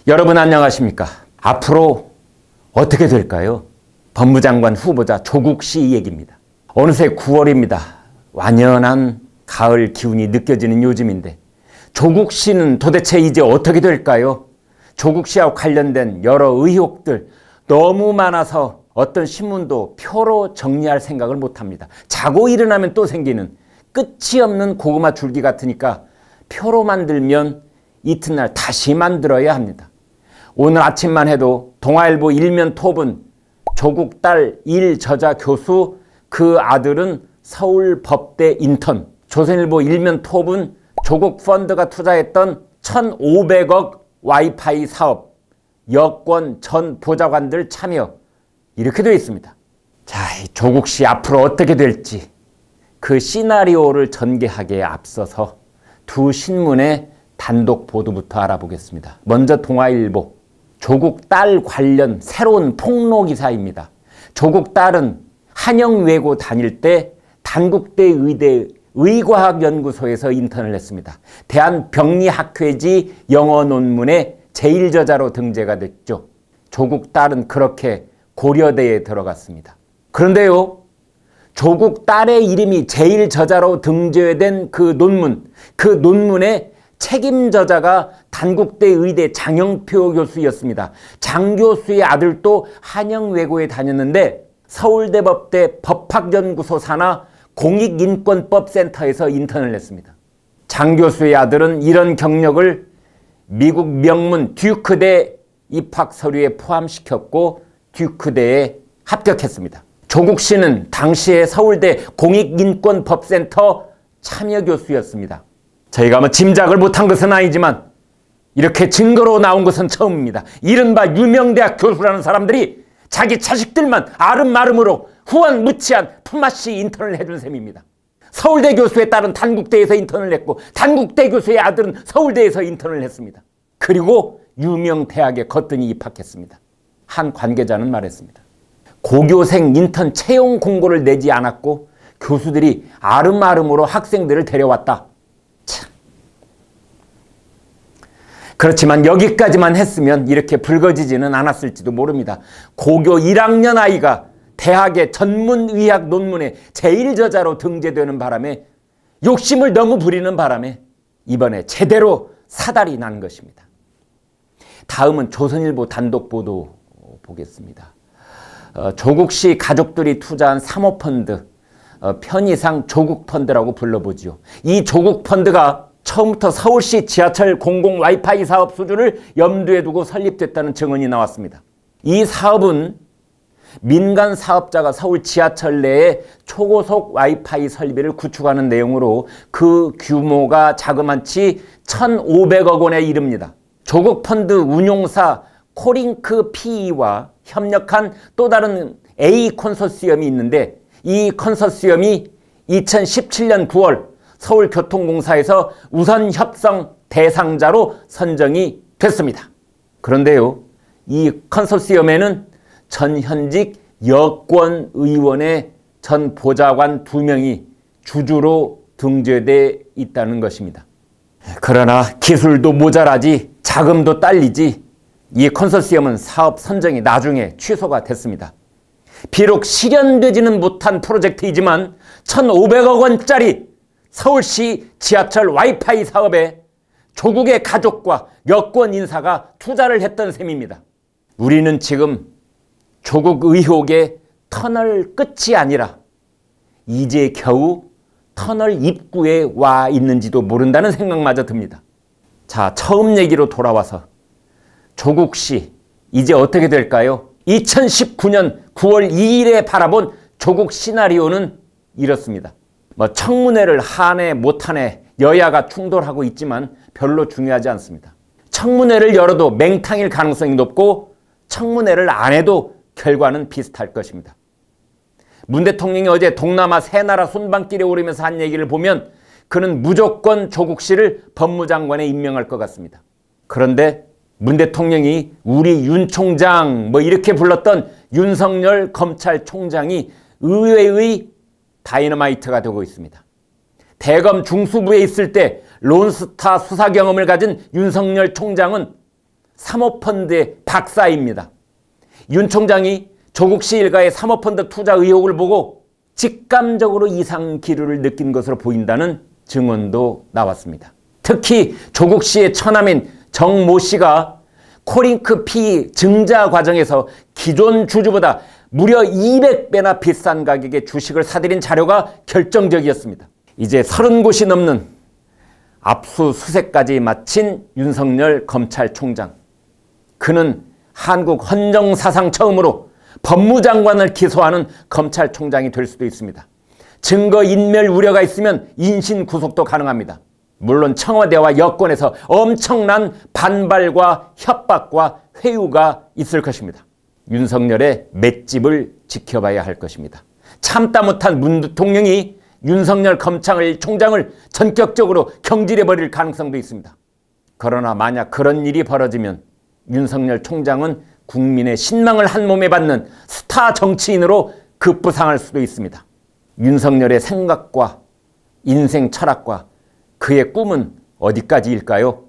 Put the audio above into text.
여러분 안녕하십니까? 앞으로 어떻게 될까요? 법무장관 후보자 조국 씨 얘기입니다. 어느새 9월입니다. 완연한 가을 기운이 느껴지는 요즘인데 조국 씨는 도대체 이제 어떻게 될까요? 조국 씨와 관련된 여러 의혹들 너무 많아서 어떤 신문도 표로 정리할 생각을 못합니다. 자고 일어나면 또 생기는 끝이 없는 고구마 줄기 같으니까 표로 만들면 이튿날 다시 만들어야 합니다. 오늘 아침만 해도 동아일보 일면 톱은 조국 딸 일저자 교수, 그 아들은 서울법대 인턴. 조선일보 일면 톱은 조국 펀드가 투자했던 1,500억 와이파이 사업, 여권 전 보좌관들 참여, 이렇게 되어 있습니다. 자, 조국 씨 앞으로 어떻게 될지 그 시나리오를 전개하기에 앞서서 두 신문의 단독 보도부터 알아보겠습니다. 먼저 동아일보, 조국 딸 관련 새로운 폭로 기사입니다. 조국 딸은 한영외고 다닐 때 단국대 의대 의과학연구소에서 인턴을 했습니다. 대한병리학회지 영어 논문의 제1저자로 등재가 됐죠. 조국 딸은 그렇게 고려대에 들어갔습니다. 그런데요, 조국 딸의 이름이 제1저자로 등재된 그 논문의 책임저자가 단국대 의대 장영표 교수였습니다. 장 교수의 아들도 한영외고에 다녔는데 서울대법대 법학연구소 산하 공익인권법센터에서 인턴을 했습니다. 장 교수의 아들은 이런 경력을 미국 명문 듀크대 입학 서류에 포함시켰고 듀크대에 합격했습니다. 조국 씨는 당시에 서울대 공익인권법센터 참여교수였습니다. 저희가 짐작을 못한 것은 아니지만 이렇게 증거로 나온 것은 처음입니다. 이른바 유명대학 교수라는 사람들이 자기 자식들만 아름마름으로 후원무치한 품앗이 인턴을 해준 셈입니다. 서울대 교수의 딸은 단국대에서 인턴을 했고 단국대 교수의 아들은 서울대에서 인턴을 했습니다. 그리고 유명 대학에 거뜬히 입학했습니다. 한 관계자는 말했습니다. 고교생 인턴 채용 공고를 내지 않았고 교수들이 아름아름으로 학생들을 데려왔다. 참. 그렇지만 여기까지만 했으면 이렇게 불거지지는 않았을지도 모릅니다. 고교 1학년 아이가 대학의 전문의학 논문에 제1저자로 등재되는 바람에 욕심을 너무 부리는 바람에 이번에 제대로 사달이 난 것입니다. 다음은 조선일보 단독 보도 보겠습니다. 조국 씨 가족들이 투자한 사모펀드, 편의상 조국펀드라고 불러보지요. 이 조국펀드가 처음부터 서울시 지하철 공공 와이파이 사업 수주를 염두에 두고 설립됐다는 증언이 나왔습니다. 이 사업은 민간 사업자가 서울 지하철 내에 초고속 와이파이 설비를 구축하는 내용으로 그 규모가 자그마치 1,500억 원에 이릅니다. 조국펀드 운용사 코링크 PE와 협력한 또 다른 A 컨소시엄이 있는데 이 컨소시엄이 2017년 9월 서울교통공사에서 우선 협상 대상자로 선정이 됐습니다. 그런데요, 이 컨소시엄에는 전현직 여권 의원의 전 보좌관 2명이 주주로 등재돼 있다는 것입니다. 그러나 기술도 모자라지 자금도 딸리지 이 컨소시엄은 사업 선정이 나중에 취소가 됐습니다. 비록 실현되지는 못한 프로젝트이지만 1,500억 원짜리 서울시 지하철 와이파이 사업에 조국의 가족과 여권 인사가 투자를 했던 셈입니다. 우리는 지금 조국 의혹의 터널 끝이 아니라 이제 겨우 터널 입구에 와 있는지도 모른다는 생각마저 듭니다. 자, 처음 얘기로 돌아와서 조국 씨 이제 어떻게 될까요? 2019년 9월 2일에 바라본 조국 시나리오는 이렇습니다. 청문회를 하네 못하네 여야가 충돌하고 있지만 별로 중요하지 않습니다. 청문회를 열어도 맹탕일 가능성이 높고 청문회를 안 해도 결과는 비슷할 것입니다. 문 대통령이 어제 동남아 세 나라 순방길에 오르면서 한 얘기를 보면 그는 무조건 조국 씨를 법무장관에 임명할 것 같습니다. 그런데 문 대통령이 우리 윤 총장 이렇게 불렀던 윤석열 검찰총장이 의외의 다이너마이트가 되고 있습니다. 대검 중수부에 있을 때 론스타 수사 경험을 가진 윤석열 총장은 사모펀드의 박사입니다. 윤 총장이 조국 씨 일가의 사모펀드 투자 의혹을 보고 직감적으로 이상 기류를 느낀 것으로 보인다는 증언도 나왔습니다. 특히 조국 씨의 처남인 정모 씨가 코링크 PE 증자 과정에서 기존 주주보다 무려 200배나 비싼 가격의 주식을 사들인 자료가 결정적이었습니다. 이제 30곳이 넘는 압수수색까지 마친 윤석열 검찰총장. 그는 한국 헌정사상 처음으로 법무장관을 기소하는 검찰총장이 될 수도 있습니다. 증거인멸 우려가 있으면 인신구속도 가능합니다. 물론 청와대와 여권에서 엄청난 반발과 협박과 회유가 있을 것입니다. 윤석열의 맷집을 지켜봐야 할 것입니다. 참다 못한 문 대통령이 윤석열 검찰총장을 전격적으로 경질해버릴 가능성도 있습니다. 그러나 만약 그런 일이 벌어지면 윤석열 총장은 국민의 신망을 한 몸에 받는 스타 정치인으로 급부상할 수도 있습니다. 윤석열의 생각과 인생 철학과 그의 꿈은 어디까지일까요?